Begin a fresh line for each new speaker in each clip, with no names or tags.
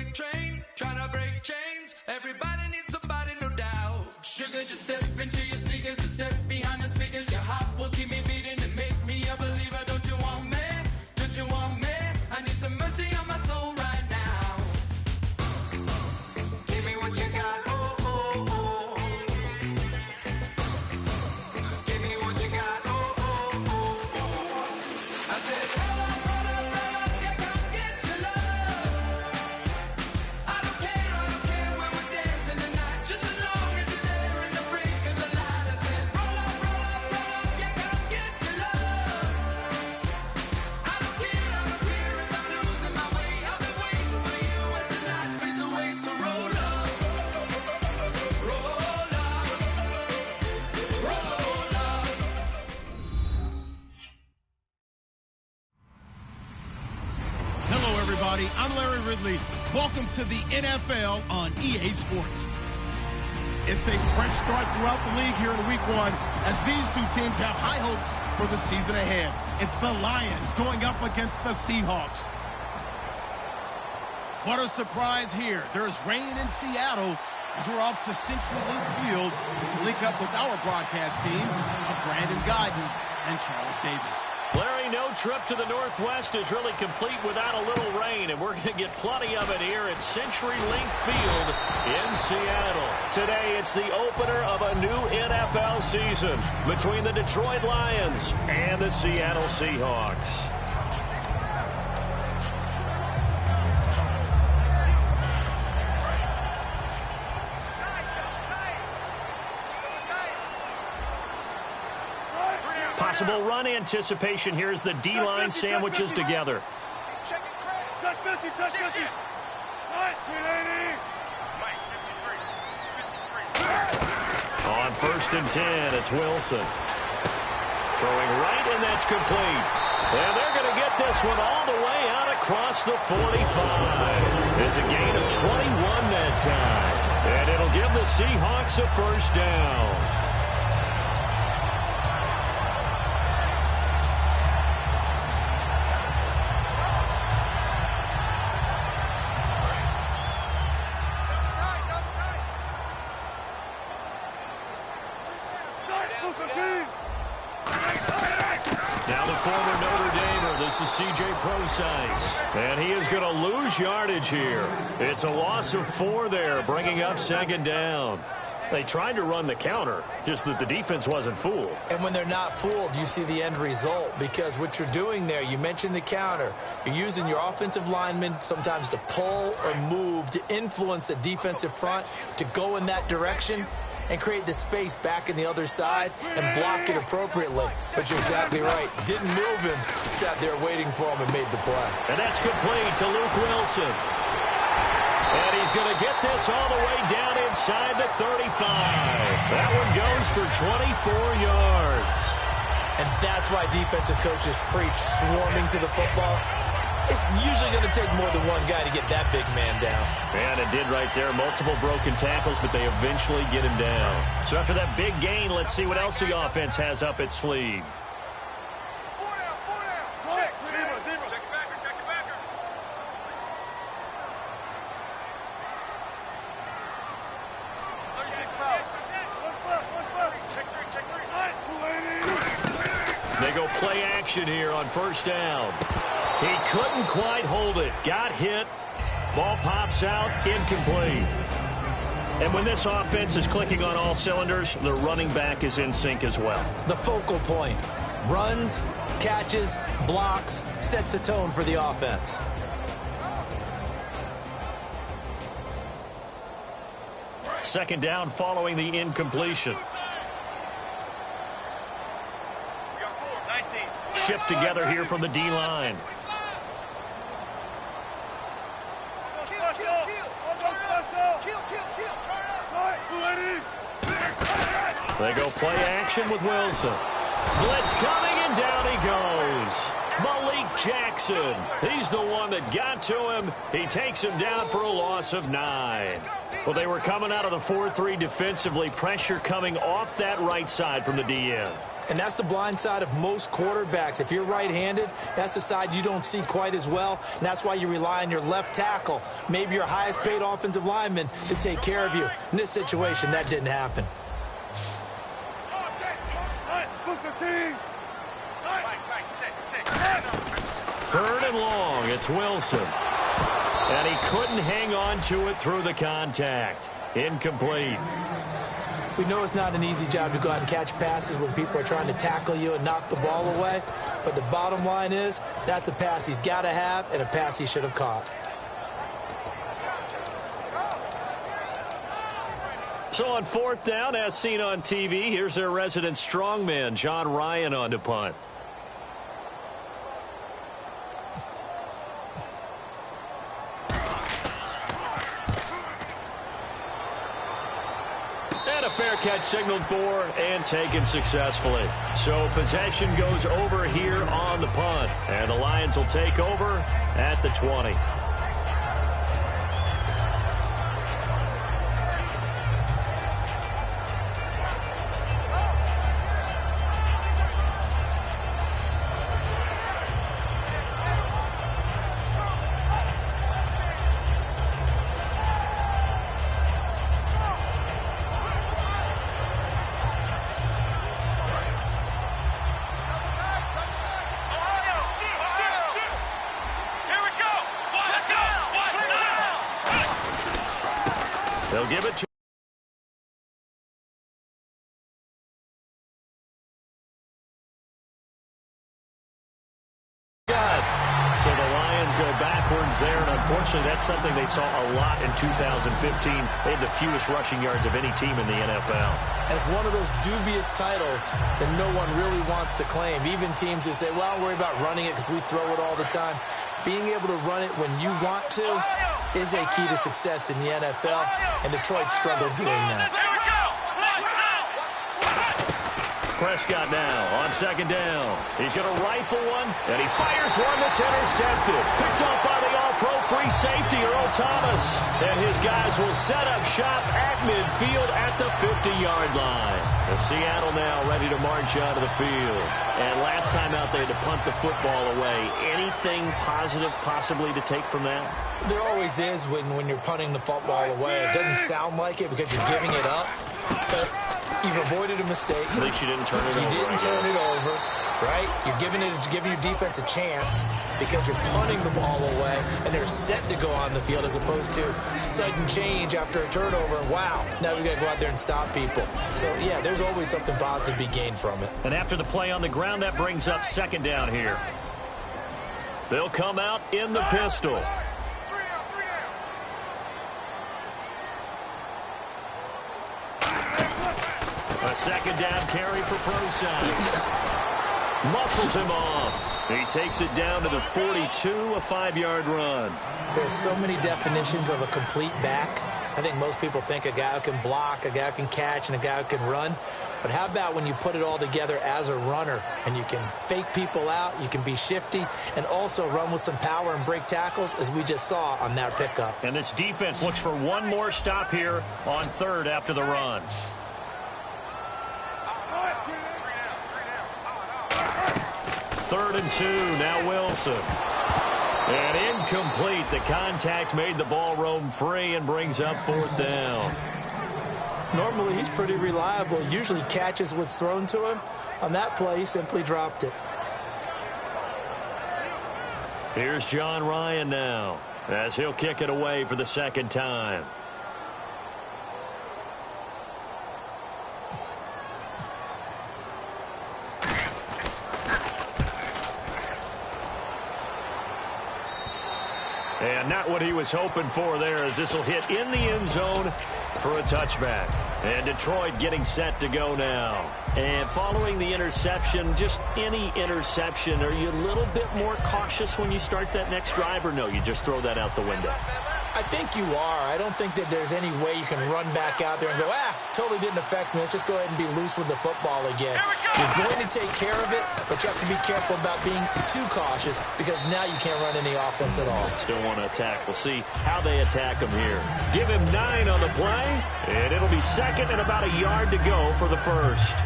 freight train, trying to break chains. Everybody needs somebody, no doubt. Sugar, just step into your sneakers and step behind the speakers. Your heart will keep me beating and make me a believer. Don't you want me? Don't you want me? I need some mercy on my soul right now. Give me what you got. Oh, oh, oh. Give me what you got. Oh, oh, oh, oh. I said, roll up, yeah, come get your love. I don't care when we're dancing tonight. Just as long as you're there in the brink of the light. I said, roll up, yeah, come get your love. I don't care if I'm losing my way. I've been waiting for you as the night fades away. So roll up, roll up, roll up.
Hello, everybody. I'm Larry Ridley. Welcome to the NFL on EA Sports. It's a fresh start throughout the league here in Week 1 as these two teams have high hopes for the season ahead. It's the Lions going up against the Seahawks. What a surprise here. There's rain in Seattle as we're off to CenturyLink Field to link up with our broadcast team of Brandon Guyton and Charles Davis.
Larry, no trip to the Northwest is really complete without a little rain, and we're going to get plenty of it here at CenturyLink Field in Seattle. Today, it's the opener of a new NFL season between the Detroit Lions and the Seattle Seahawks. Possible run anticipation here as the D-line sandwiches together. On 1st and 10, it's Wilson. Throwing right, and that's complete. And they're going to get this one all the way out across the 45. It's a gain of 21 that time. And it'll give the Seahawks a first down. Now the former Notre Damer, this is C.J. Prosise, and he is going to lose yardage here. It's a loss of 4 there, bringing up 2nd down. They tried to run the counter, just that the defense wasn't fooled.
And when they're not fooled, you see the end result, because what you're doing there, you mentioned the counter. You're using your offensive linemen sometimes to pull or move to influence the defensive front to go in that direction and create the space back in the other side and block it appropriately. But you're exactly right. Didn't move him, sat there waiting for him and made the play.
And that's complete to Luke Wilson. And he's going to get this all the way down inside the 35. That one goes for 24 yards.
And that's why defensive coaches preach swarming to the football. It's usually going to take more than one guy to get that big man down.
And it did right there. Multiple broken tackles, but they eventually get him down. So after that big gain, let's see what else the offense has up its sleeve. They go play action here on 1st down. He couldn't quite hold it. Got hit. Ball pops out. Incomplete. And when this offense is clicking on all cylinders, the running back is in sync as well.
The focal point. Runs, catches, blocks, sets the tone for the offense.
Second down following the incompletion. Shift together here from the D-line. They go play action with Wilson. Blitz coming, and down he goes. Malik Jackson. He's the one that got to him. He takes him down for a loss of 9. Well, they were coming out of the 4-3 defensively. Pressure coming off that right side from the DN.
And that's the blind side of most quarterbacks. If you're right-handed, that's the side you don't see quite as well, and that's why you rely on your left tackle, maybe your highest-paid offensive lineman, to take care of you. In this situation, that didn't happen.
Third and long, it's Wilson. And he couldn't hang on to it through the contact. Incomplete.
We know it's not an easy job to go out and catch passes when people are trying to tackle you and knock the ball away. But the bottom line is, that's a pass he's got to have and a pass he should have caught.
So on fourth down, as seen on TV, here's their resident strongman, John Ryan, on to punt. And a fair catch signaled for and taken successfully. So possession goes over here on the punt. And the Lions will take over at the 20. They'll give it to God. So the Lions go backwards there, and unfortunately that's something they saw a lot in 2015. They had the fewest rushing yards of any team in the NFL.
And it's one of those dubious titles that no one really wants to claim. Even teams who say, well, don't worry about running it because we throw it all the time. Being able to run it when you want to is a key to success in the NFL, and Detroit struggled doing that.
Prescott now on second down. He's going to rifle one, and he fires one that's intercepted. Picked up by the all-pro free safety, Earl Thomas. And his guys will set up shop at midfield at the 50-yard line. The Seattle now ready to march out of the field. And last time out, they had to punt the football away. Anything positive possibly to take from that?
There always is when you're punting the football away. It doesn't sound like it because you're giving it up, but you've avoided a mistake.
At least you didn't turn it over.
You didn't turn it over, right? You're giving your defense a chance because you're punting the ball away, and they're set to go on the field as opposed to sudden change after a turnover. And wow, now we got to go out there and stop people. So, yeah, there's always something positive to be gained from it.
And after the play on the ground, that brings up second down here. They'll come out in the pistol. A second down carry for Process. Muscles him off. He takes it down to the 42, a 5-yard run.
There's so many definitions of a complete back. I think most people think a guy who can block, a guy who can catch, and a guy who can run. But how about when you put it all together as a runner, and you can fake people out, you can be shifty, and also run with some power and break tackles, as we just saw on that pickup.
And this defense looks for one more stop here on third after the run. Third and 2, now Wilson. And incomplete. The contact made the ball roam free and brings up fourth down.
Normally, he's pretty reliable. Usually catches what's thrown to him. On that play, he simply dropped it.
Here's John Ryan now, as he'll kick it away for the second time. And not what he was hoping for there, as this will hit in the end zone for a touchback. And Detroit getting set to go now. And following the interception, just any interception, are you a little bit more cautious when you start that next drive, or no, you just throw that out the window?
I think you are. I don't think that there's any way you can run back out there and go, totally didn't affect me. Let's just go ahead and be loose with the football again. You're going to take care of it, but you have to be careful about being too cautious because now you can't run any offense at all.
Still want to attack. We'll see how they attack him here. Give him 9 on the play, and it'll be second and about a yard to go for the first.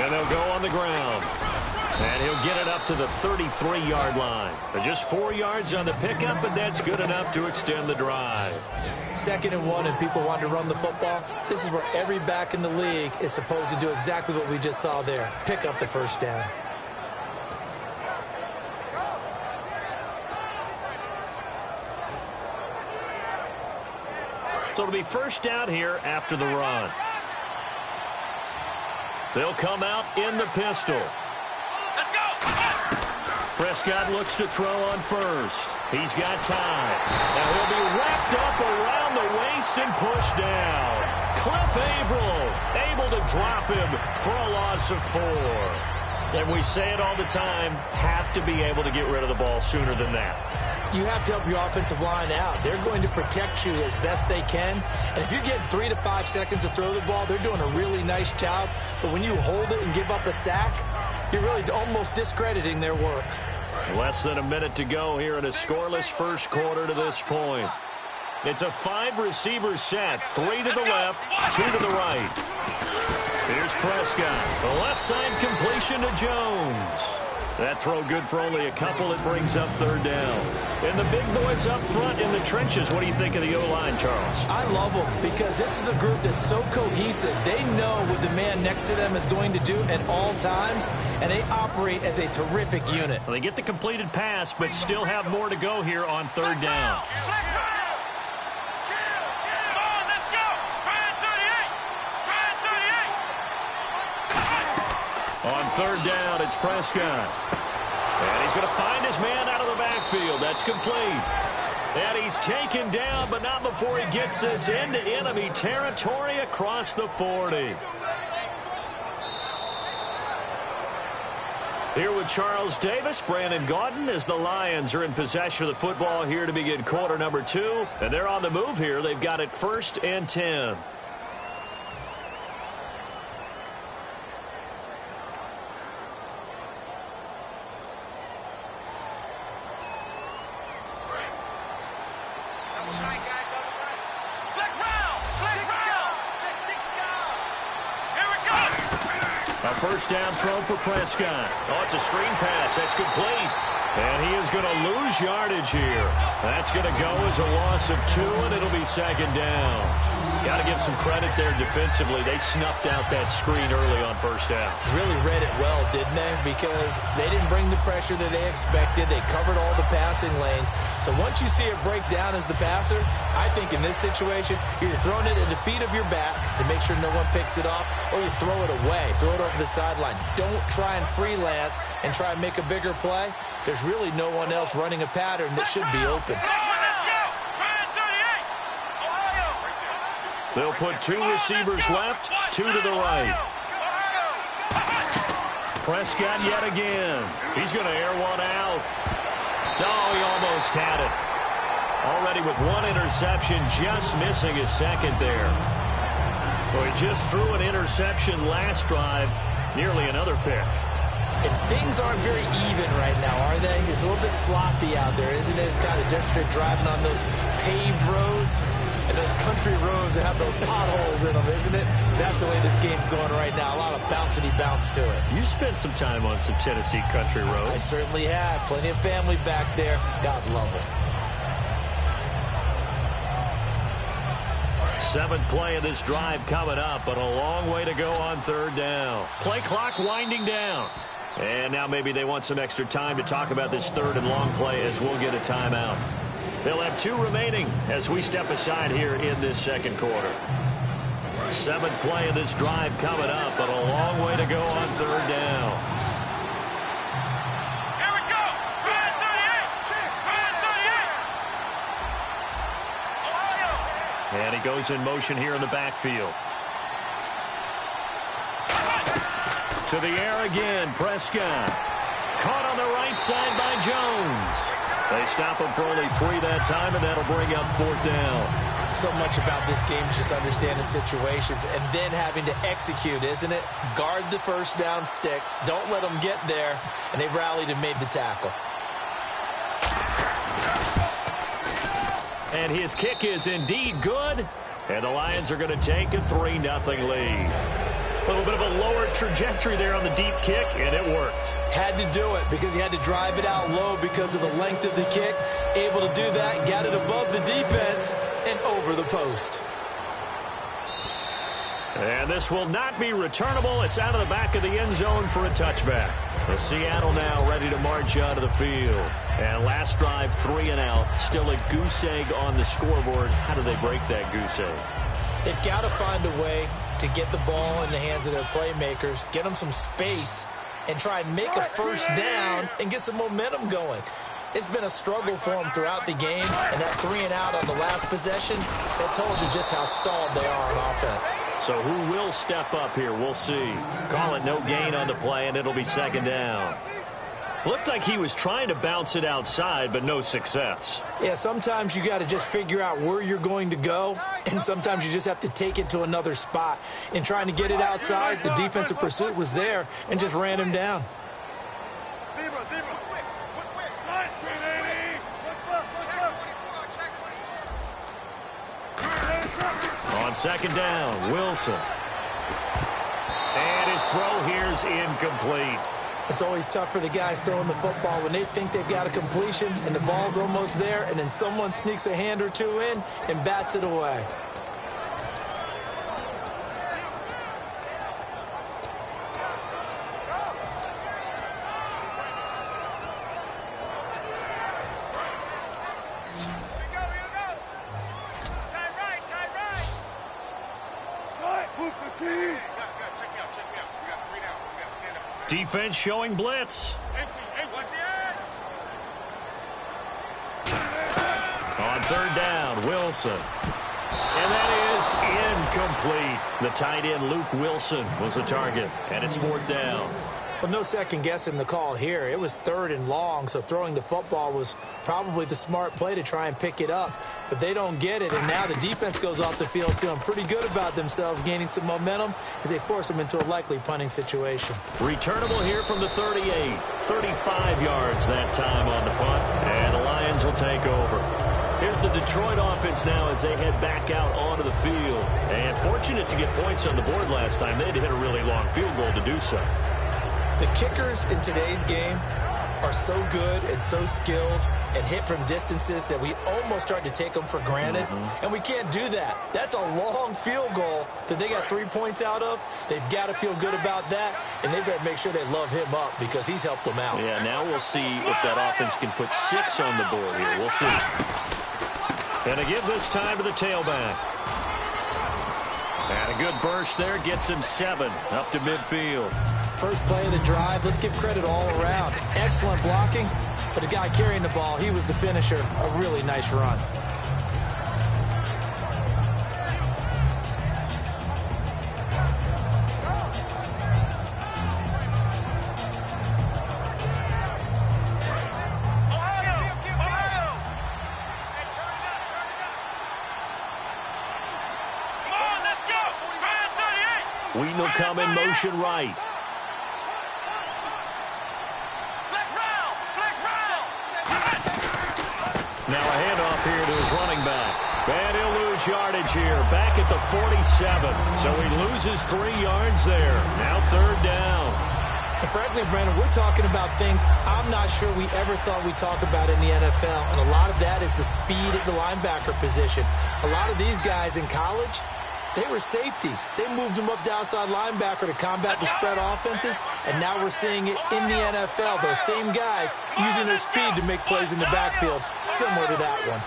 And they'll go on the ground. And he'll get it up to the 33-yard line. Just 4 yards on the pickup, but that's good enough to extend the drive.
2nd and 1, and people want to run the football. This is where every back in the league is supposed to do exactly what we just saw there. Pick up the first down.
So it'll be first down here after the run. They'll come out in the pistol. Prescott looks to throw on first. He's got time. Now he'll be wrapped up around the waist and pushed down. Cliff Averill able to drop him for a loss of 4. And we say it all the time, have to be able to get rid of the ball sooner than that.
You have to help your offensive line out. They're going to protect you as best they can. And if you're getting 3 to 5 seconds to throw the ball, they're doing a really nice job. But when you hold it and give up a sack, you're really almost discrediting their work.
Less than a minute to go here in a scoreless first quarter to this point. It's a 5-receiver set. 3 to the left, 2 to the right. Here's Prescott. The left side completion to Jones. That throw good for only a couple. It brings up 3rd down. And the big boys up front in the trenches. What do you think of the O-line, Charles? I
love them because this is a group that's so cohesive. They know what the man next to them is going to do at all times, and they operate as a terrific unit.
Well, they get the completed pass, but still have more to go here on 3rd down. On 3rd down, it's Prescott. And he's going to find his man out of the backfield. That's complete. And he's taken down, but not before he gets this into enemy territory across the 40. Here with Charles Davis, Brandon Gaudin, as the Lions are in possession of the football here to begin quarter number 2. And they're on the move here. They've got it 1st and 10. A first down throw for Prescott. Oh, it's a screen pass. That's complete. And he is going to lose yardage here. That's going to go as a loss of 2, and it'll be 2nd down. Got to give some credit there defensively. They snuffed out that screen early on 1st down.
Really read it well, didn't they? Because they didn't bring the pressure that they expected. They covered all the passing lanes. So once you see it break down as the passer, I think in this situation, you're throwing it at the feet of your back to make sure no one picks it off, or you throw it away, throw it over the sideline. Don't try and freelance and try and make a bigger play. There's really no one else running a pattern that should be open.
They'll put 2 receivers left, 2 to the right. Prescott yet again. He's going to air one out. No, he almost had it. Already with 1 interception, just missing his 2nd there. Well, he just threw an interception last drive, nearly another pick.
And things aren't very even right now, are they? It's a little bit sloppy out there, isn't it? It's kind of different driving on those paved roads and those country roads that have those potholes in them, isn't it? 'Cause that's the way this game's going right now. A lot of bouncy bounce to it.
You spent some time on some Tennessee country roads.
I certainly have. Plenty of family back there. God love them.
7th play of this drive coming up, but a long way to go on 3rd down. Play clock winding down. And now maybe they want some extra time to talk about this 3rd and long play as we'll get a timeout. They'll have 2 remaining as we step aside here in this 2nd quarter. 7th play of this drive coming up, but a long way to go on 3rd down.
Here we go. 38.
And he goes in motion here in the backfield. To the air again, Prescott. Caught on the right side by Jones. They stop him for only 3 that time, and that'll bring up 4th down.
So much about this game is just understanding situations and then having to execute, isn't it? Guard the first down sticks. Don't let them get there. And they rallied and made the tackle.
And his kick is indeed good. And the Lions are going to take a 3-0 lead. A little bit of a lower trajectory there on the deep kick, and it worked.
Had to do it because he had to drive it out low because of the length of the kick. Able to do that, got it above the defense and over the post.
And this will not be returnable. It's out of the back of the end zone for a touchback. The Seattle now ready to march out of the field. And last drive, 3 and out. Still a goose egg on the scoreboard. How do they break that goose egg?
They've got to find a way to get the ball in the hands of their playmakers, get them some space, and try and make a first down and get some momentum going. It's been a struggle for them throughout the game, and that 3 and out on the last possession, that told you just how stalled they are on offense.
So who will step up here? We'll see. Call it no gain on the play, and it'll be second down. Looked like he was trying to bounce it outside, but no success.
Yeah, sometimes you got to just figure out where you're going to go, and sometimes you just have to take it to another spot. In trying to get it outside, the defensive pursuit was there and just ran him down.
On second down, Wilson. And his throw here is incomplete.
It's always tough for the guys throwing the football when they think they've got a completion and the ball's almost there, and then someone sneaks a hand or two in and bats it away.
Defense showing blitz. On third down, Wilson. And that is incomplete. The tight end, Luke Wilson, was the target. And it's fourth down.
Well, no second guessing the call here. It was 3rd and long, so throwing the football was probably the smart play to try and pick it up. But they don't get it, and now the defense goes off the field feeling pretty good about themselves, gaining some momentum as they force them into a likely punting situation.
Returnable here from the 38. 35 yards that time on the punt, and the Lions will take over. Here's the Detroit offense now as they head back out onto the field. And fortunate to get points on the board last time. They had to hit a really long field goal to do so.
The kickers in today's game are so good and so skilled and hit from distances that we almost start to take them for granted. And we can't do that. That's a long field goal that they got 3 points out of. They've got to feel good about that, and they better make sure they love him up because he's helped them out.
Yeah, now we'll see if that offense can put 6 on the board here. We'll see. And to give this time to the tailback. And a good burst there gets him 7 up to midfield.
First play of the drive, let's give credit all around. Excellent blocking, but the guy carrying the ball, he was the finisher. A really nice run.
Wheaton will come in motion right. Now a handoff here to his running back. And he'll lose yardage here. Back at the 47. So he loses 3 yards there. Now third down.
And frankly, Brandon, we're talking about things I'm not sure we ever thought we'd talk about in the NFL. And a lot of that is the speed at the linebacker position. A lot of these guys in college, they were safeties. They moved them up to outside linebacker to combat the spread offenses, and now we're seeing it in the NFL. Those same guys using their speed to make plays in the backfield, similar to that one.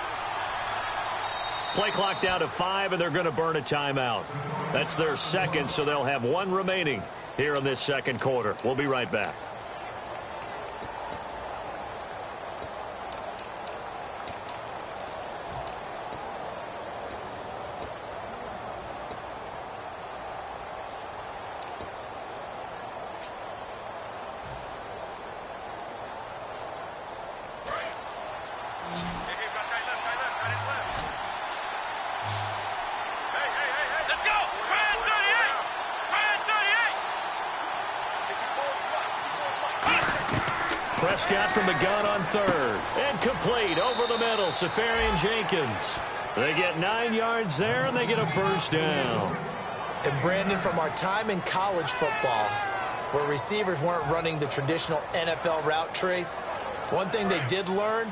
Play clock down to 5, and they're going to burn a timeout. That's their second, so they'll have 1 remaining here in this second quarter. We'll be right back. Prescott from the gun on third. And complete over the middle. Safarian Jenkins. They get 9 yards there, and they get a first down.
And Brandon, from our time in college football, where receivers weren't running the traditional NFL route tree, one thing they did learn,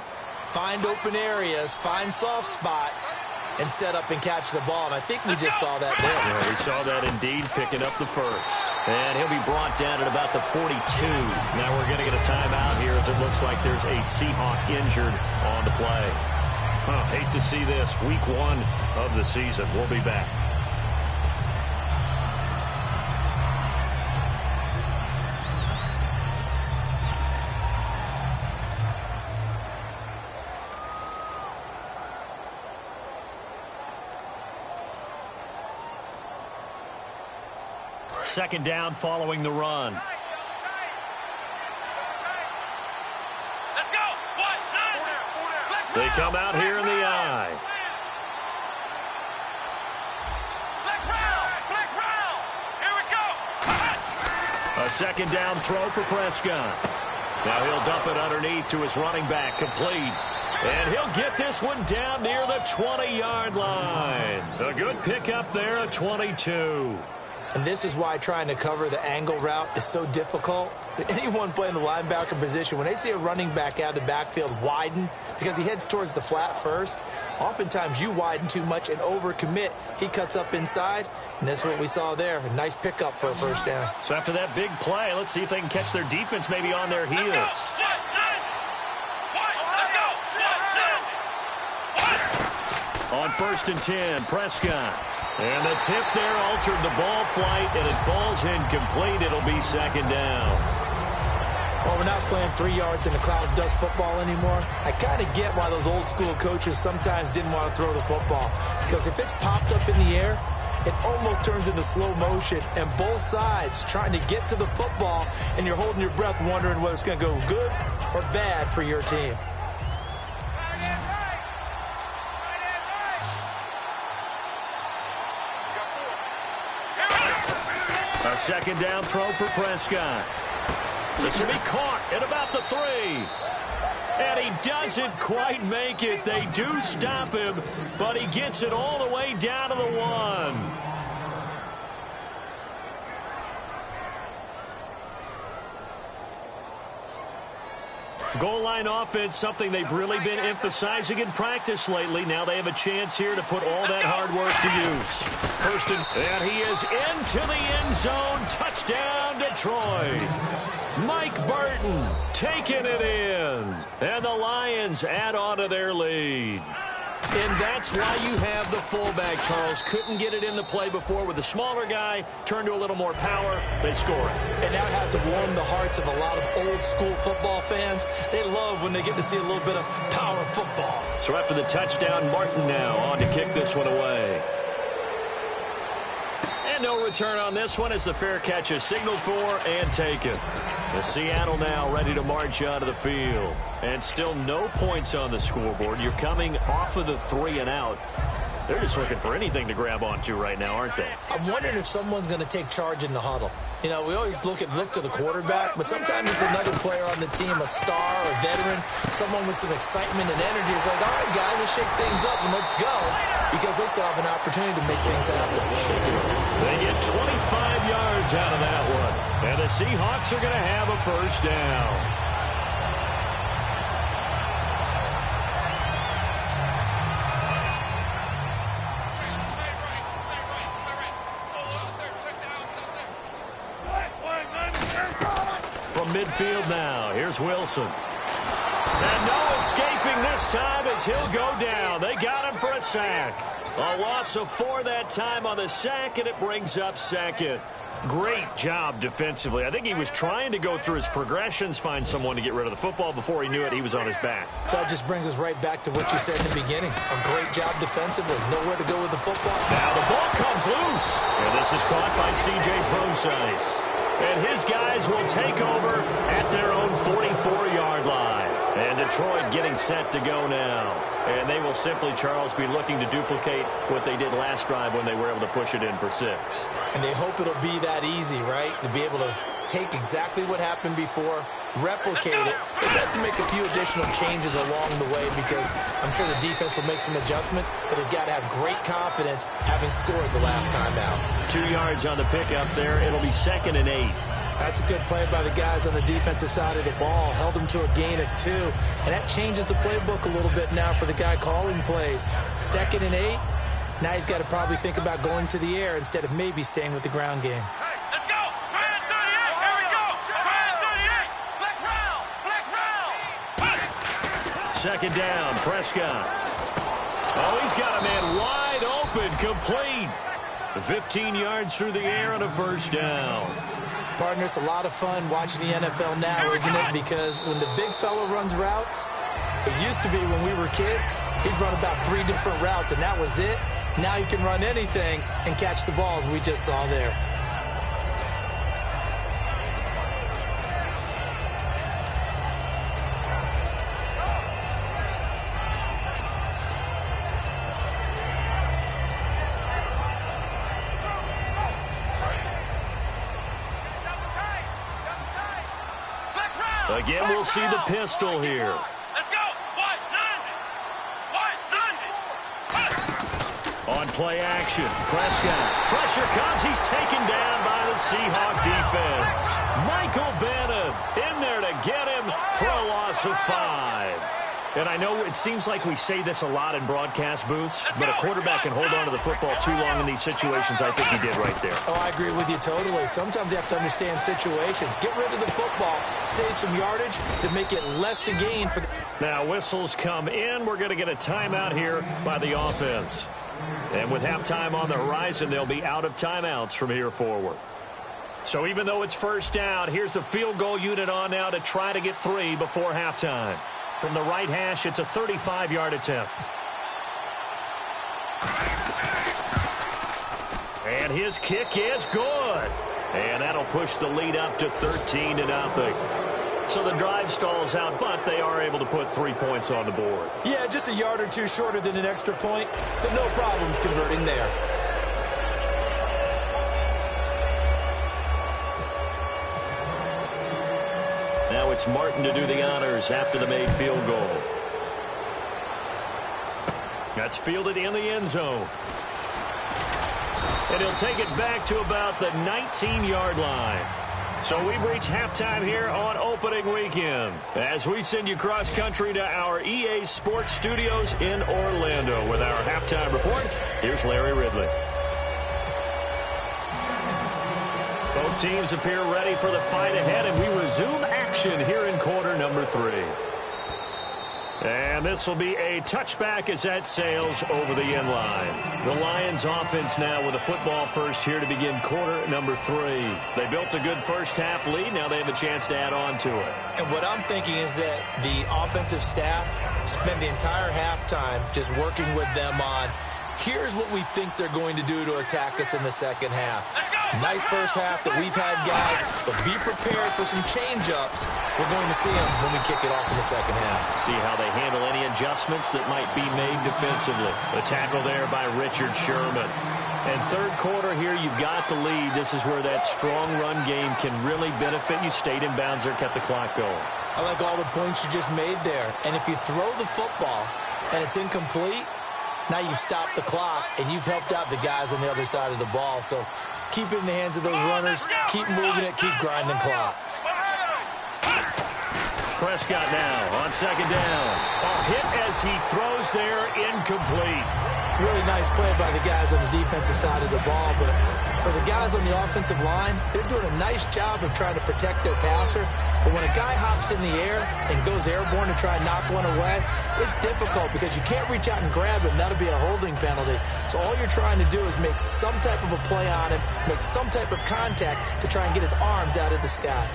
find open areas, find soft spots, and set up and catch the ball. And I think we just saw that there.
Yeah, we saw that indeed, picking up the first. And he'll be brought down at about the 42. Now we're going to get a timeout here as it looks like there's a Seahawk injured on the play. Hate to see this. Week 1 of the season. We'll be back. Second down following the run.
Let's go.
They come out here in the eye.
Here we go.
A second down throw for Prescott. Now he'll dump it underneath to his running back, complete. And he'll get this one down near the 20-yard line. A good pickup there at 22.
And this is why trying to cover the angle route is so difficult. Anyone playing the linebacker position, when they see a running back out of the backfield widen because he heads towards the flat first, oftentimes you widen too much and overcommit. He cuts up inside, and that's what we saw there. A nice pickup for a first down.
So after that big play, let's see if they can catch their defense maybe on their heels. On 1st and 10, Prescott. And the tip there altered the ball flight, and it falls incomplete. It'll be second down.
Well, we're not playing 3 yards in a cloud of dust football anymore. I kind of get why those old school coaches sometimes didn't want to throw the football. Because if it's popped up in the air, it almost turns into slow motion. And both sides trying to get to the football, and you're holding your breath wondering whether it's going to go good or bad for your team.
A second down throw for Prescott. This will be caught at about the 3. And he doesn't quite make it. They do stop him, but he gets it all the way down to the 1. Goal line offense, something they've really been emphasizing in practice lately. Now they have a chance here to put all that hard work to use. First and he is into the end zone. Touchdown, Detroit. Mike Burton taking it in. And the Lions add on to their lead. And that's why you have the fullback, Charles. Couldn't get it in the play before with the smaller guy. Turned to a little more power. They score it.
And that has to warm the hearts of a lot of old school football fans. They love when they get to see a little bit of power football.
So after the touchdown, Martin now on to kick this one away. And no return on this one as the fair catch is signaled for and taken. The Seattle now ready to march out of the field. And still no points on the scoreboard. You're coming off of the 3 and out. They're just looking for anything to grab onto right now, aren't they?
I'm wondering if someone's going to take charge in the huddle. You know, we always look to the quarterback, but sometimes it's another player on the team, a star, a veteran, someone with some excitement and energy. It's like, all right, guys, let's shake things up and let's go, because they still have an opportunity to make things happen.
They get 25 yards out of that one, and the Seahawks are going to have a first down. Midfield now. Here's Wilson. And no escaping this time as he'll go down. They got him for a sack. A loss of 4 that time on the sack, and it brings up second. Great job defensively. I think he was trying to go through his progressions, find someone to get rid of the football. Before he knew it, he was on his back.
So that just brings us right back to what you said in the beginning. A great job defensively. Nowhere to go with the football.
Now the ball comes loose. And this is caught by C.J. Procise. And his guys will take over at their own 44-yard line. And Detroit getting set to go now. And they will simply, Charles, be looking to duplicate what they did last drive when they were able to push it in for 6.
And they hope it'll be that easy, right? To be able to take exactly what happened before replicate it. They have to make a few additional changes along the way because I'm sure the defense will make some adjustments, but they've got to have great confidence having scored the last time out.
2 yards on the pickup there. It'll be 2nd and 8.
That's a good play by the guys on the defensive side of the ball. Held them to a gain of 2. And that changes the playbook a little bit now for the guy calling plays. 2nd and 8. Now he's got to probably think about going to the air instead of maybe staying with the ground game.
Let's go. Try and 38. Here we go. Try and 38. Flex round. Flex round.
2nd down, Prescott. Oh, he's got a man wide open, complete. 15 yards through the air and a 1st down.
Partner, it's a lot of fun watching the NFL now, isn't it? Because when the big fella runs routes, it used to be when we were kids, he'd run about 3 different routes, and that was it. Now he can run anything and catch the balls we just saw there.
Again, we'll see the pistol here.
Let's go. What?
On play action, Prescott. Pressure comes. He's taken down by the Seahawk defense. Michael Bannon in there to get him for a loss of 5. And I know it seems like we say this a lot in broadcast booths, but a quarterback can hold on to the football too long in these situations. I think he did right there.
Oh, I agree with you totally. Sometimes you have to understand situations. Get rid of the football, save some yardage to make it less to gain.
Now whistles come in. We're going to get a timeout here by the offense. And with halftime on the horizon, they'll be out of timeouts from here forward. So even though it's 1st down, here's the field goal unit on now to try to get 3 before halftime. From the right hash, it's a 35-yard attempt. And his kick is good. And that'll push the lead up to 13-0. So the drive stalls out, but they are able to put 3 points on the board.
Yeah, just a yard or 2 shorter than an extra point. So no problems converting there.
Now it's Martin to do the honors after the made field goal. That's fielded in the end zone. And he'll take it back to about the 19-yard line. So we've reached halftime here on opening weekend. As we send you cross-country to our EA Sports Studios in Orlando with our halftime report, here's Larry Ridley. Both teams appear ready for the fight ahead, and we resume action here in quarter number 3. And this will be a touchback as that sails over the end line. The Lions offense now with a football first here to begin quarter number 3. They built a good first half lead. Now they have a chance to add on to it.
And what I'm thinking is that the offensive staff spent the entire halftime just working with them on, here's what we think they're going to do to attack us in the second half. Nice first half that we've had, guys, but be prepared for some change-ups. We're going to see them when we kick it off in the second half.
See how they handle any adjustments that might be made defensively. The tackle there by Richard Sherman. And third quarter here, you've got the lead. This is where that strong run game can really benefit you. Stayed in bounds there, kept the clock going.
I like all the points you just made there. And if you throw the football and it's incomplete, now you've stopped the clock, and you've helped out the guys on the other side of the ball. So keep it in the hands of those runners. Keep moving it. Keep grinding clock.
Prescott now on 2nd down. A hit as he throws there, incomplete.
Really nice play by the guys on the defensive side of the ball, but for the guys on the offensive line, they're doing a nice job of trying to protect their passer. But when a guy hops in the air and goes airborne to try and knock one away, it's difficult because you can't reach out and grab him. That'll be a holding penalty. So all you're trying to do is make some type of a play on him, make some type of contact to try and get his arms out of the sky.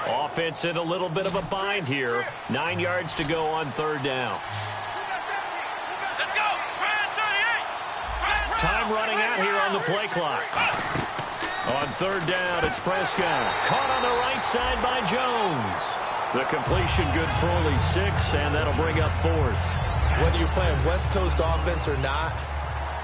Offense in a little bit of a bind here. 9 yards to go on 3rd down.
Let's go.
Time running out here on the play clock. On 3rd down, it's Prescott. Caught on the right side by Jones. The completion good for only 6, and that'll bring up 4th.
Whether you're playing West Coast offense or not,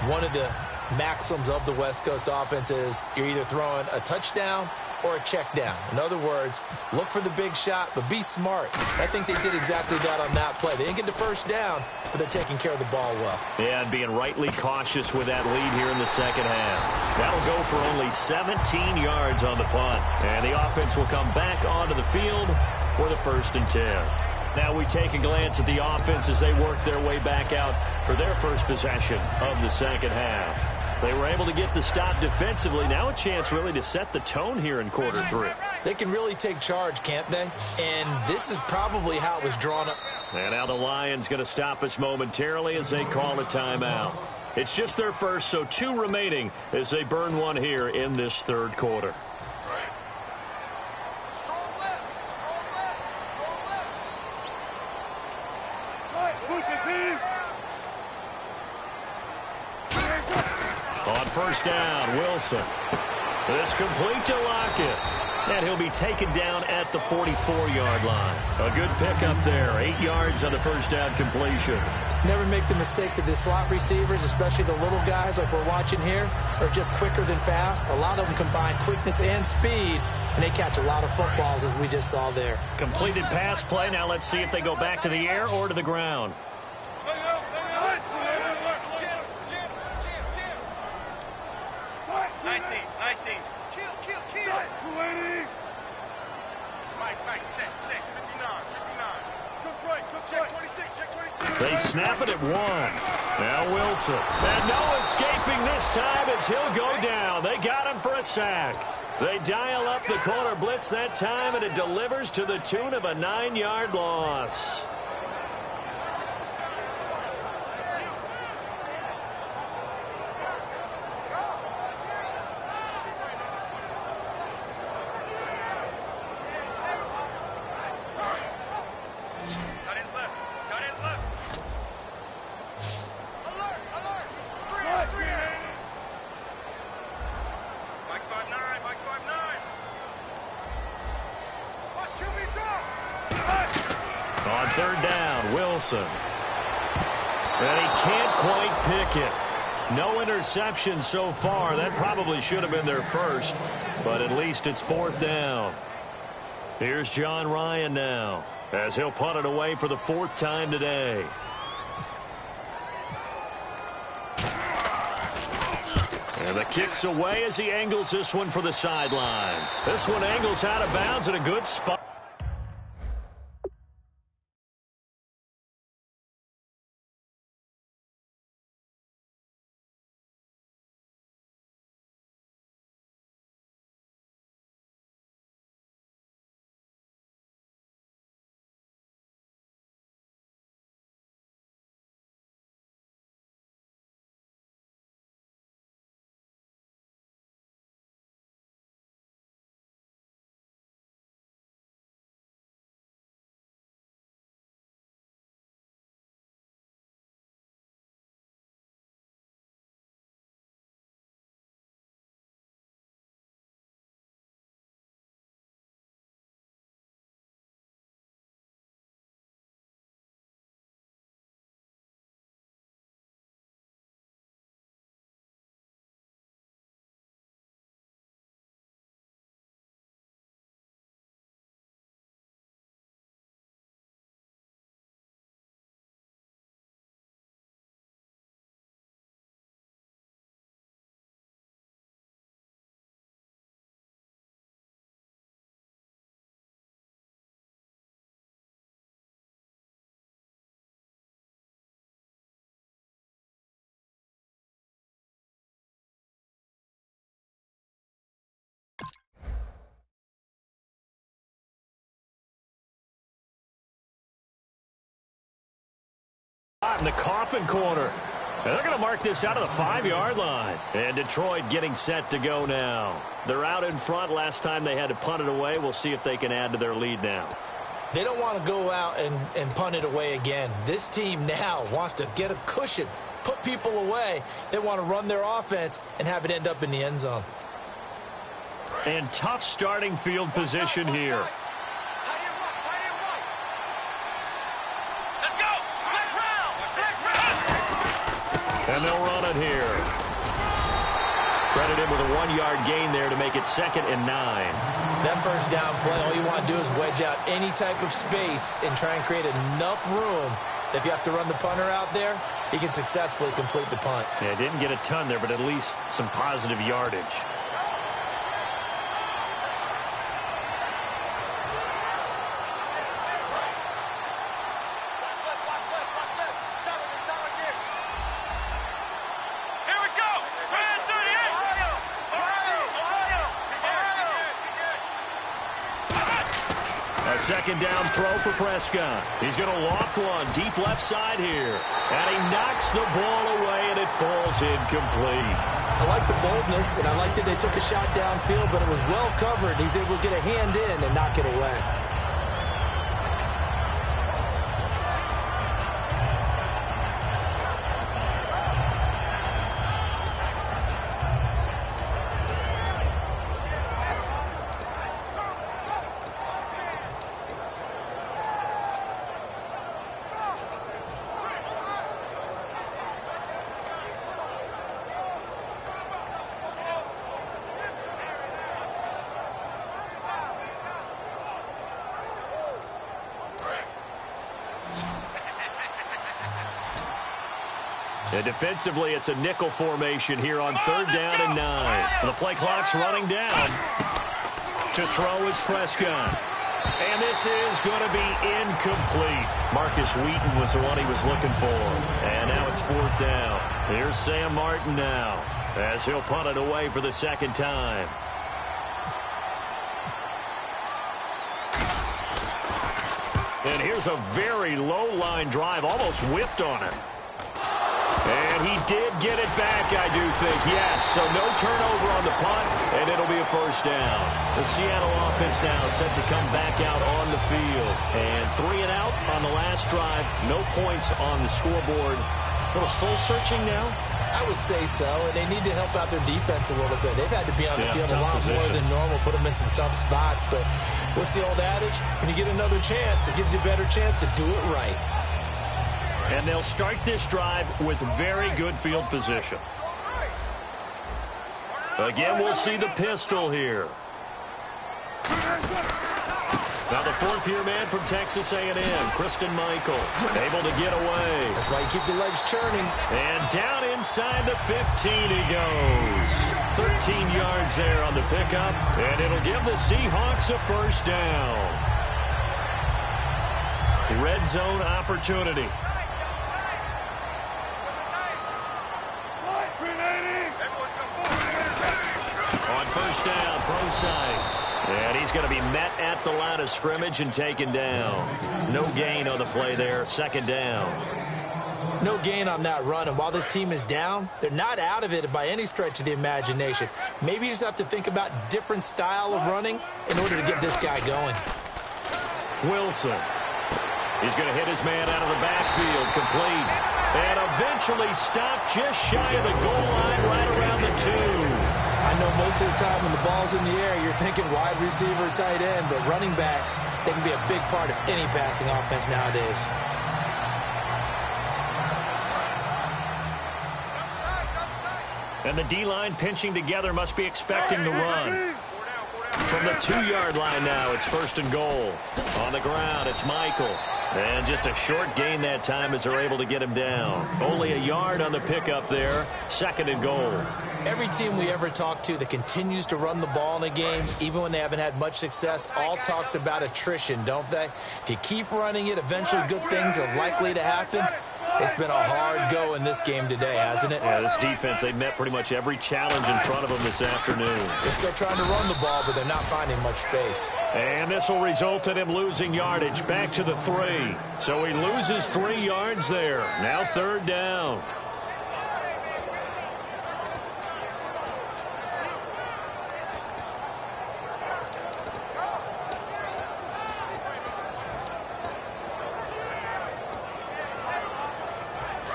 one of the maxims of the West Coast offense is you're either throwing a touchdown or a check down. In other words, look for the big shot, but be smart. I think they did exactly that on that play. They didn't get the first down, but they're taking care of the ball well.
Yeah, and being rightly cautious with that lead here in the second half. That'll go for only 17 yards on the punt. And the offense will come back onto the field for the 1st and 10. Now we take a glance at the offense as they work their way back out for their first possession of the second half. They were able to get the stop defensively. Now a chance really to set the tone here in quarter 3.
They can really take charge, can't they? And this is probably how it was drawn up.
And now the Lions going to stop us momentarily as they call a timeout. It's just their first, so 2 remaining as they burn one here in this 3rd quarter. On 1st down, Wilson. It's complete to Lockett. And he'll be taken down at the 44-yard line. A good pickup there. 8 yards on the 1st down completion.
Never make the mistake that the slot receivers, especially the little guys like we're watching here, are just quicker than fast. A lot of them combine quickness and speed, and they catch a lot of footballs, as we just saw there.
Completed pass play. Now let's see if they go back to the air or to the ground.
19. Mike, check. 59. Check 26.
They snap it at 1. Now Wilson. And no escaping this time as he'll go down. They got him for a sack. They dial up the corner blitz that time, and it delivers to the tune of a 9-yard loss. On 3rd down, Wilson. And he can't quite pick it. No interception so far. That probably should have been their first, but at least it's 4th down. Here's John Ryan now as he'll punt it away for the 4th time today. And the kick's away as he angles this one for the sideline. This one angles out of bounds in a good spot. In the coffin corner. And they're going to mark this out of the 5-yard line. And Detroit getting set to go now. They're out in front. Last time they had to punt it away. We'll see if they can add to their lead now.
They don't want to go out and punt it away again. This team now wants to get a cushion, put people away. They want to run their offense and have it end up in the end zone.
And tough starting field position here.
Let's go!
And they'll run it here. Credit him with a 1-yard gain there to make it 2nd and 9.
That first down play, all you want to do is wedge out any type of space and try and create enough room that if you have to run the punter out there, he can successfully complete the punt.
Yeah, didn't get a ton there, but at least some positive yardage. Second down throw for Prescott. He's going to loft one deep left side here. And he knocks the ball away, and it falls incomplete.
I like the boldness, and I like that they took a shot downfield, but it was well covered. He's able to get a hand in and knock it away.
And defensively, it's a nickel formation here on 3rd down and 9. The play clock's running down. To throw is Prescott. And this is going to be incomplete. Marcus Wheaton was the one he was looking for. And now it's 4th down. Here's Sam Martin now as he'll punt it away for the 2nd time. And here's a very low line drive, almost whiffed on it. And he did get it back, I do think, yes. So no turnover on the punt, and it'll be a 1st down. The Seattle offense now set to come back out on the field. And 3 and out on the last drive. No points on the scoreboard. A little soul-searching now?
I would say so, and they need to help out their defense a little bit. They've had to be on the field a lot more than normal, put them in some tough spots. But what's the old adage? When you get another chance, it gives you a better chance to do it right.
And they'll start this drive with very good field position. Again, we'll see the pistol here. Now the 4th-year man from Texas A&M, Christian Michael, able to get away.
That's why you keep the legs churning.
And down inside the 15 he goes. 13 yards there on the pickup, and it'll give the Seahawks a 1st down. Red zone opportunity. On 1st down, Procise. And he's going to be met at the line of scrimmage and taken down. No gain on the play there. 2nd down.
No gain on that run. And while this team is down, they're not out of it by any stretch of the imagination. Maybe you just have to think about different style of running in order to get this guy going.
Wilson. He's going to hit his man out of the backfield. Complete. And eventually stopped just shy of the goal line right around the 2.
I know most of the time when the ball's in the air, you're thinking wide receiver, tight end, but running backs, they can be a big part of any passing offense nowadays.
And the D-line pinching together must be expecting the run. From the 2-yard line now, it's 1st and goal. On the ground, it's Michael. And just a short gain that time as they're able to get him down. Only a yard on the pickup there. 2nd and goal.
Every team we ever talk to that continues to run the ball in a game, even when they haven't had much success, all talks about attrition, don't they? If you keep running it, eventually good things are likely to happen. It's been a hard go in this game today, hasn't it?
Yeah, this defense, they've met pretty much every challenge in front of them this afternoon.
They're still trying to run the ball, but they're not finding much space.
And this will result in him losing yardage back to the 3. So he loses 3 yards there. Now 3rd down.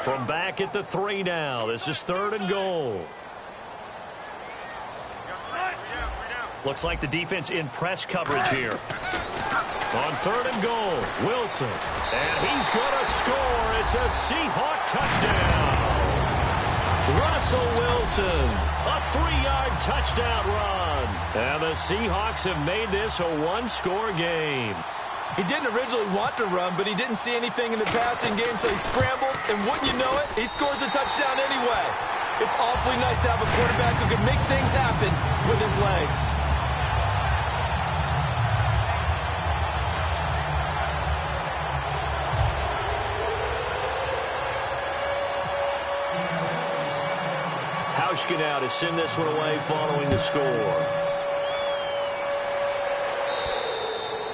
From back at the 3 now. This is 3rd and goal. Looks like the defense in press coverage here. On 3rd and goal, Wilson. And he's going to score. It's a Seahawk touchdown. Russell Wilson, a 3-yard touchdown run. And the Seahawks have made this a one-score game.
He didn't originally want to run, but he didn't see anything in the passing game, so he scrambled, and wouldn't you know it, he scores a touchdown anyway. It's awfully nice to have a quarterback who can make things happen with his legs.
Hauschka now to send this one away following the score.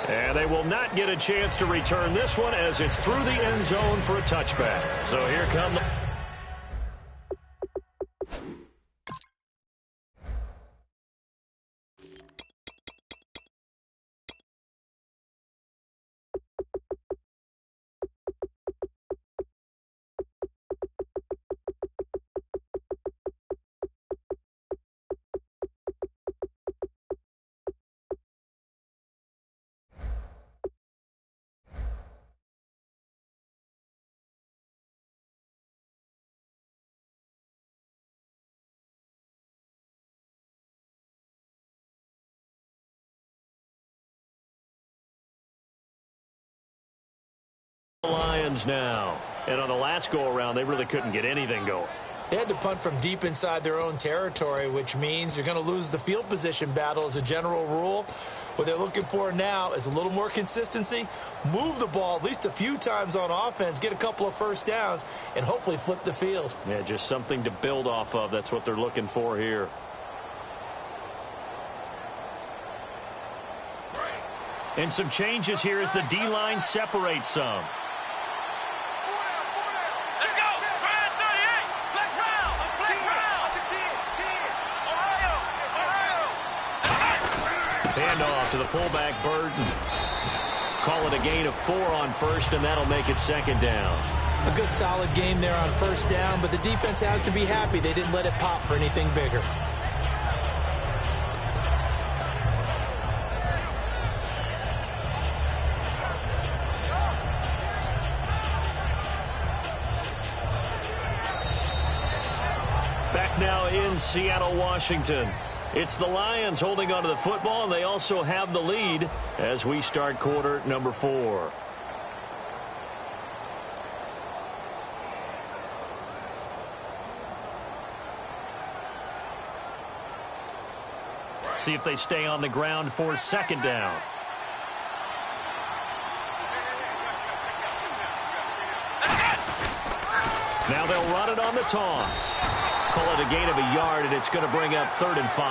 And they will not get a chance to return this one as it's through the end zone for a touchback. So here come the... Lions now. And on the last go-around, they really couldn't get anything going.
They had to punt from deep inside their own territory, which means you're going to lose the field position battle as a general rule. What they're looking for now is a little more consistency, move the ball at least a few times on offense, get a couple of first downs, and hopefully flip the field.
Yeah, just something to build off of. That's what they're looking for here. And some changes here as the D-line separates some.
Let's go. Ryan 38. Flex round. Flex round. 10. Ohio.
Hand off to the fullback, Burton. Call it a gain of 4 on first, and that'll make it second down.
A good solid game there on first down, but the defense has to be happy they didn't let it pop for anything bigger.
Now in Seattle, Washington. It's the Lions holding onto the football, and they also have the lead as we start quarter number 4. See if they stay on the ground for second down. Now they'll run it on the toss. Call it a gain of a yard, and it's going to bring up 3rd and 5.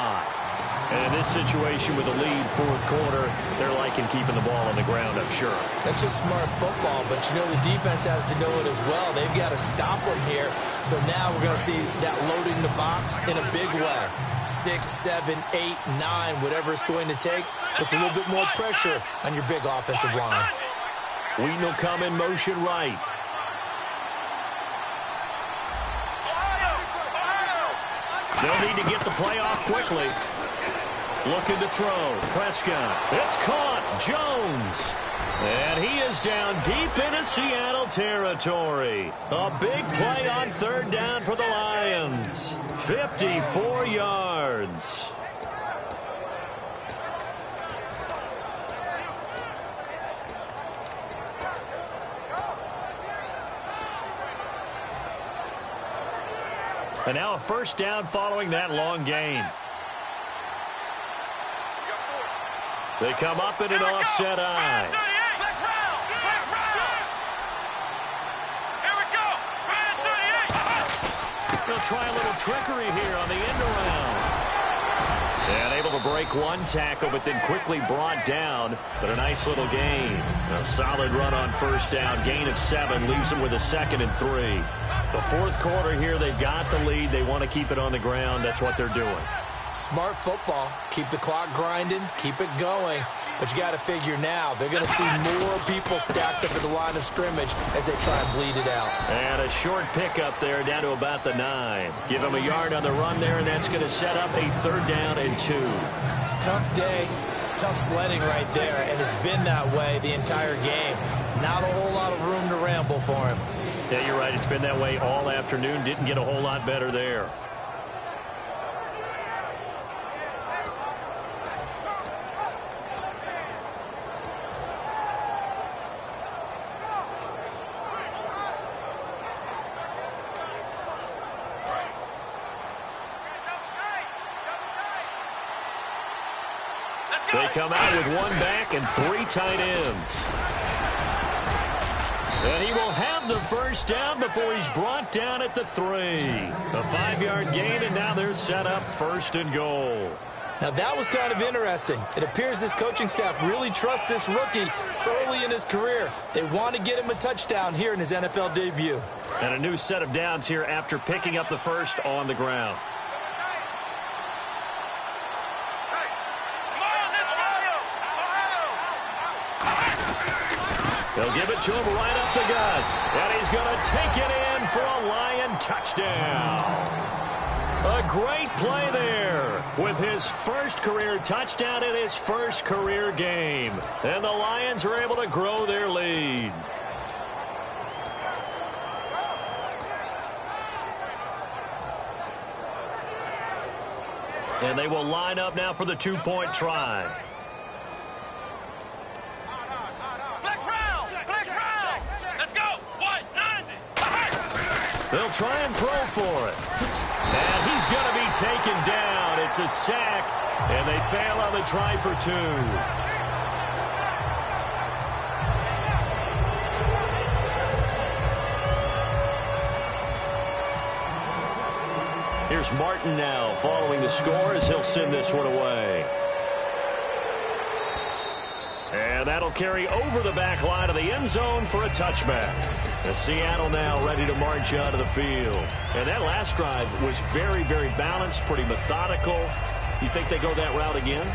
And in this situation with a lead, fourth quarter, they're liking keeping the ball on the ground, I'm sure.
That's just smart football, but you know the defense has to know it as well. They've got to stop them here. So now we're going to see that loading the box in a big way. 6, 7, 8, 9, whatever it's going to take, puts a little bit more pressure on your big offensive line.
Wheaton will come in motion right. They'll need to get the play off quickly. Looking to throw. Prescott. It's caught. Jones. And he is down deep into Seattle territory. A big play on 3rd down for the Lions. 54 yards. And now a first down following that long gain. They come up in an offset eye. They'll try a little trickery here on the end around. And able to break one tackle, but then quickly brought down. But a nice little gain. A solid run on first down. Gain of 7 leaves them with a 2nd and 3. The fourth quarter here, they've got the lead. They want to keep it on the ground. That's what they're doing.
Smart football. Keep the clock grinding. Keep it going. But you got to figure now, they're going to see more people stacked up at the line of scrimmage as they try and bleed it out.
And a short pickup there down to about the 9. Give them a yard on the run there, and that's going to set up a 3rd down and 2.
Tough day, tough sledding right there, and it's been that way the entire game. Not a whole lot of room to ramble for him.
Yeah, you're right. It's been that way all afternoon. Didn't get a whole lot better there. They come out with one back and 3 tight ends. And he will have the first down before he's brought down at the 3. A 5-yard gain, and now they're set up 1st and goal.
Now, that was kind of interesting. It appears this coaching staff really trusts this rookie early in his career. They want to get him a touchdown here in his NFL debut.
And a new set of downs here after picking up the first on the ground. They'll give it to him right up the gut. And he's going to take it in for a Lion touchdown. A great play there with his first career touchdown in his first career game. And the Lions are able to grow their lead. And they will line up now for the 2-point try. They'll try and throw for it. And he's going to be taken down. It's a sack, and they fail on the try for 2. Here's Martin now following the score as he'll send this one away. And that'll carry over the back line of the end zone for a touchback. The Seattle now ready to march out of the field. And that last drive was very, very balanced, pretty methodical. You think they go that route again?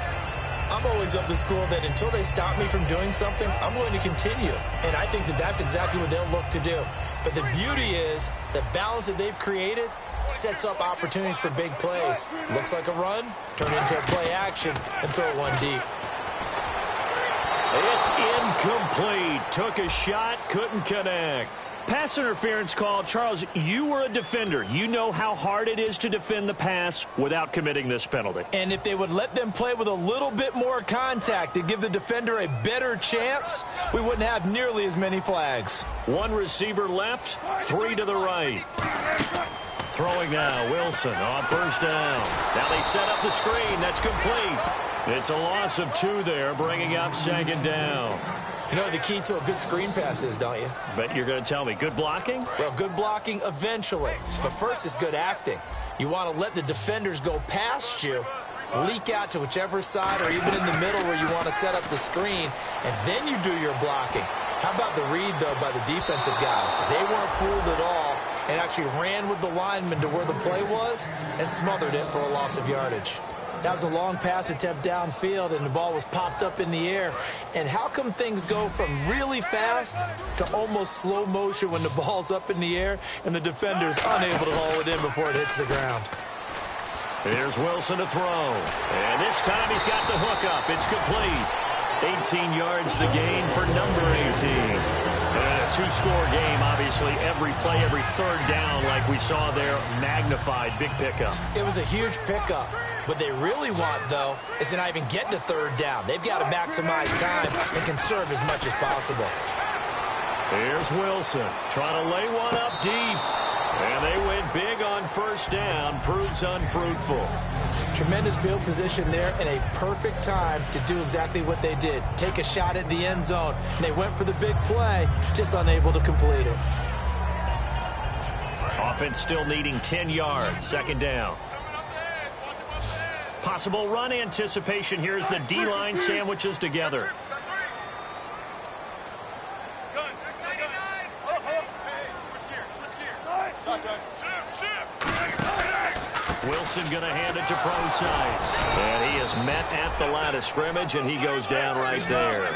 I'm always of the school that until they stop me from doing something, I'm going to continue. And I think that that's exactly what they'll look to do. But the beauty is the balance that they've created sets up opportunities for big plays. Looks like a run, turn it into a play action, and throw one deep.
It's incomplete. Took a shot, couldn't connect. Pass interference call. Charles, you were a defender. You know how hard it is to defend the pass without committing this penalty.
And if they would let them play with a little bit more contact and give the defender a better chance, we wouldn't have nearly as many flags.
1 receiver left, 3 to the right. Throwing now, Wilson on first down. Now they set up the screen. That's complete. It's a loss of 2 there, bringing up 2nd down.
You know what the key to a good screen pass is, don't you?
But you're going to tell me, good blocking?
Well, good blocking eventually. But first is good acting. You want to let the defenders go past you, leak out to whichever side or even in the middle where you want to set up the screen, and then you do your blocking. How about the read, though, by the defensive guys? They weren't fooled at all and actually ran with the lineman to where the play was and smothered it for a loss of yardage. That was a long pass attempt downfield, and the ball was popped up in the air. And how come things go from really fast to almost slow motion when the ball's up in the air and the defender's unable to haul it in before it hits the ground?
Here's Wilson to throw. And this time he's got the hook up. It's complete. 18 yards the gain for number 18. And a 2-score game, obviously. Every play, every 3rd down, like we saw there, magnified. Big pickup.
It was a huge pickup. What they really want, though, is to not even get to 3rd down. They've got to maximize time and conserve as much as possible.
Here's Wilson trying to lay one up deep. And they went big on first down. Proves unfruitful.
Tremendous field position there and a perfect time to do exactly what they did. Take a shot at the end zone. And they went for the big play, just unable to complete it.
Offense still needing 10 yards. 2nd down. Possible run anticipation here as the D-line sandwiches together. Wilson going to hand it to Procise. And he is met at the line of scrimmage, and he goes down right there.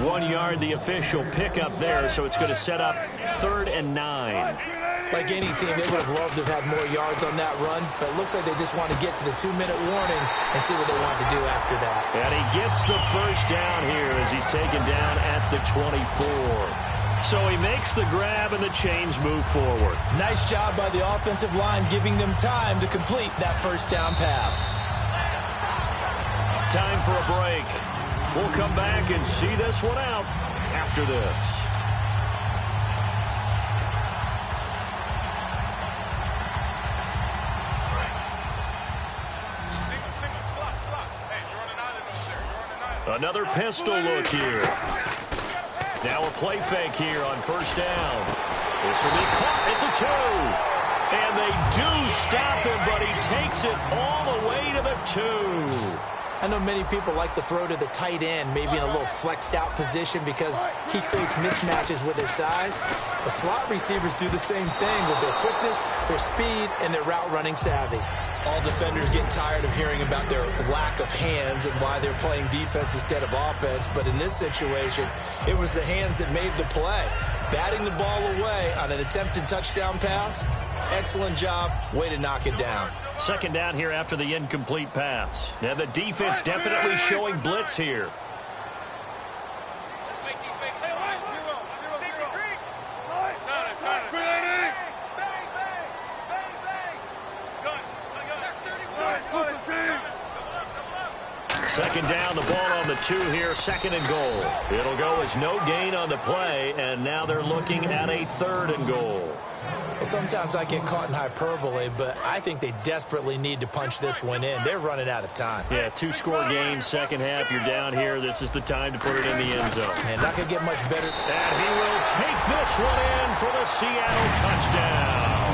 1 yard, the official pickup there, so it's going to set up 3rd and 9.
Like any team, they would have loved to have had more yards on that run, but it looks like they just want to get to the 2-minute warning and see what they want to do after that.
And he gets the first down here as he's taken down at the 24. So he makes the grab and the chains move forward.
Nice job by the offensive line giving them time to complete that first down pass.
Time for a break. We'll come back and see this one out after this. Another pistol look here. Now a play fake here on first down. This will be caught at the 2. And they do stop him, but he takes it all the way to the 2.
I know many people like to throw to the tight end, maybe in a little flexed out position because he creates mismatches with his size. The slot receivers do the same thing with their quickness, their speed, and their route running savvy. All defenders get tired of hearing about their lack of hands and why they're playing defense instead of offense. But in this situation, it was the hands that made the play. Batting the ball away on an attempted touchdown pass, excellent job. Way to knock it down.
Second down here after the incomplete pass. Now the defense definitely showing blitz here. Second down, the ball on the 2 here, second and goal. It'll go as no gain on the play, and now they're looking at a 3rd and goal.
Well, sometimes I get caught in hyperbole, but I think they desperately need to punch this one in. They're running out of time.
Yeah, 2-score game, second half, you're down here. This is the time to put it in the end zone.
And not going to get much better.
And he will take this one in for the Seattle touchdown.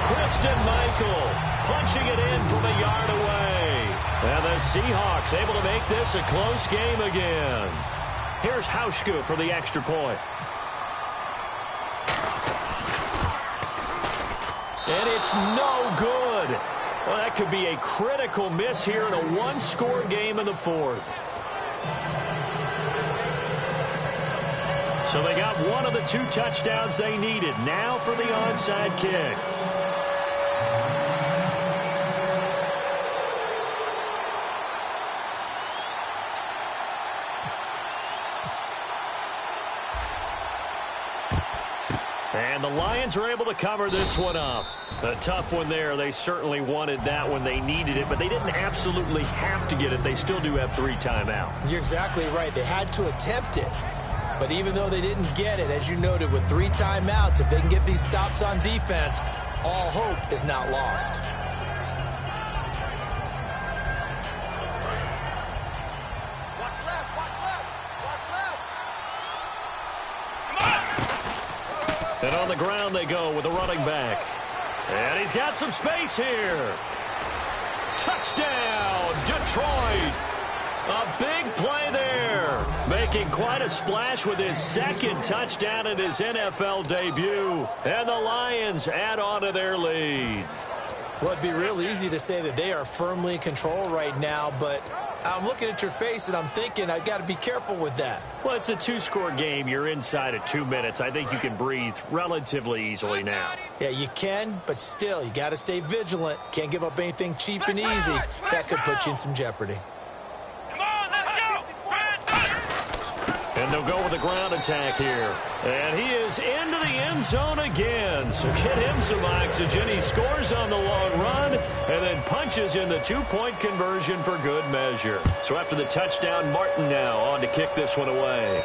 Christian Michael punching it in from a yard away. And the Seahawks able to make this a close game again. Here's Hauschka for the extra point. And it's no good. Well, that could be a critical miss here in a 1-score game in the 4th. So they got one of the 2 touchdowns they needed. Now for the onside kick. And the Lions are able to cover this one up. A tough one there. They certainly wanted that when they needed it, but they didn't absolutely have to get it. They still do have 3 timeouts.
You're exactly right. They had to attempt it. But even though they didn't get it, as you noted, with 3 timeouts, if they can get these stops on defense, all hope is not lost.
And on the ground they go with the running back. And he's got some space here. Touchdown, Detroit. A big play there. Making quite a splash with his 2nd touchdown in his NFL debut. And the Lions add on to their lead.
Well, it'd be real easy to say that they are firmly in control right now, but I'm looking at your face and I'm thinking I've got to be careful with that.
Well, it's a 2-score game. You're inside of 2 minutes. I think you can breathe relatively easily now.
Yeah, you can, but still, you got to stay vigilant. Can't give up anything cheap and easy. That could put you in some jeopardy.
And they'll go with a ground attack here. And he is into the end zone again. So get him some oxygen. He scores on the long run and then punches in the 2-point conversion for good measure. So after the touchdown, Martin now on to kick this one away.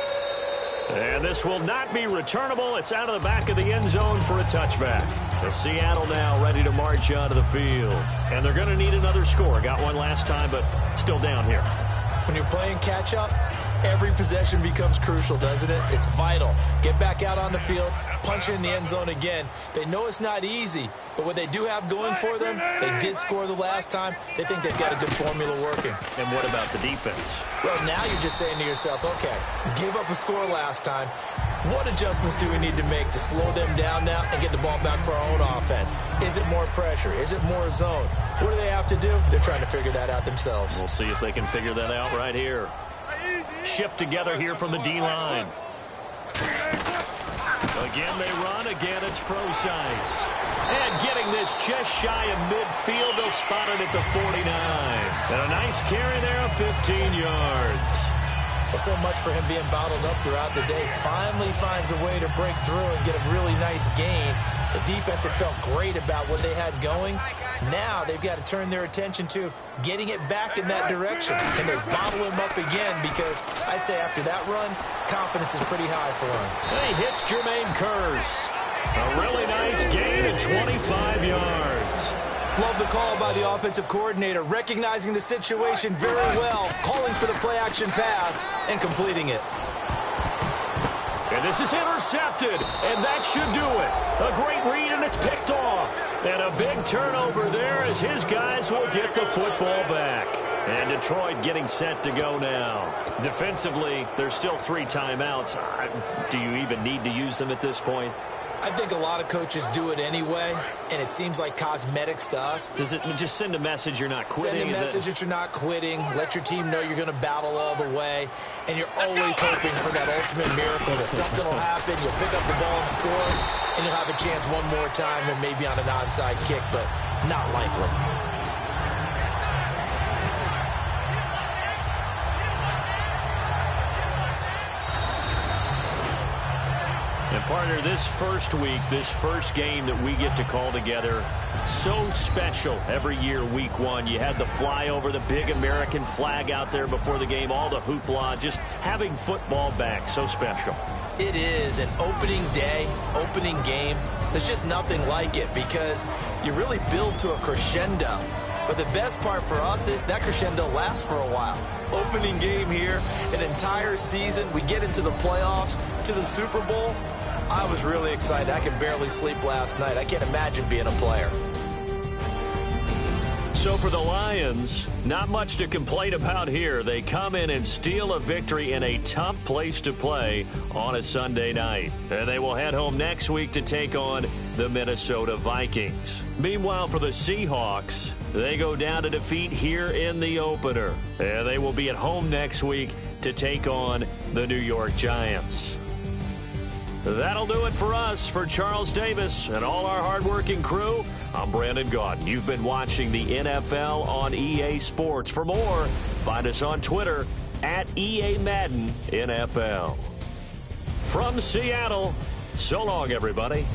And this will not be returnable. It's out of the back of the end zone for a touchback. The Seattle now ready to march onto the field. And they're going to need another score. Got one last time, but still down here.
When you're playing catch-up, every possession becomes crucial, doesn't it? It's vital. Get back out on the field, punch it in the end zone again. They know it's not easy, but what they do have going for them, they did score the last time. They think they've got a good formula working.
And what about the defense?
Well, now you're just saying to yourself, okay, give up a score last time. What adjustments do we need to make to slow them down now and get the ball back for our own offense? Is it more pressure? Is it more zone? What do they have to do? They're trying to figure that out themselves.
We'll see if they can figure that out right here. Shift together here from the D-line. Again, they run. Again, it's Procise. And getting this just shy of midfield, they'll spot it at the 49. And a nice carry there of 15 yards.
Well, so much for him being bottled up throughout the day. Finally finds a way to break through and get a really nice gain. The defense had felt great about what they had going. Now they've got to turn their attention to getting it back in that direction. And they bottle him up again because I'd say after that run, confidence is pretty high for him.
And he hits Jermaine Kearse. A really nice gain at 25 yards.
Love the call by the offensive coordinator, recognizing the situation very well, calling for the play-action pass, and completing it.
And this is intercepted, and that should do it. A great read, and it's picked off. And a big turnover there as his guys will get the football back. And Detroit getting set to go now. Defensively, there's still 3 timeouts. Do you even need to use them at this point?
I think a lot of coaches do it anyway, and it seems like cosmetics to us.
Does it just send a message you're not quitting?
Send a message that you're not quitting. Let your team know you're going to battle all the way, and you're always hoping for that ultimate miracle that something will happen, you'll pick up the ball and score, and you'll have a chance one more time and maybe on an onside kick, but not likely.
And partner, this first week, this first game that we get to call together, so special every year, week 1. You had the flyover, the big American flag out there before the game, all the hoopla, just having football back, so special.
It is an opening day, opening game. There's just nothing like it because you really build to a crescendo. But the best part for us is that crescendo lasts for a while. Opening game here, an entire season. We get into the playoffs, to the Super Bowl. I was really excited. I could barely sleep last night. I can't imagine being a player.
So for the Lions, not much to complain about here. They come in and steal a victory in a tough place to play on a Sunday night. And they will head home next week to take on the Minnesota Vikings. Meanwhile, for the Seahawks, they go down to defeat here in the opener. And they will be at home next week to take on the New York Giants. That'll do it for us. For Charles Davis and all our hardworking crew, I'm Brandon Gaudin. You've been watching the NFL on EA Sports. For more, find us on Twitter at EA Madden NFL. From Seattle, so long, everybody.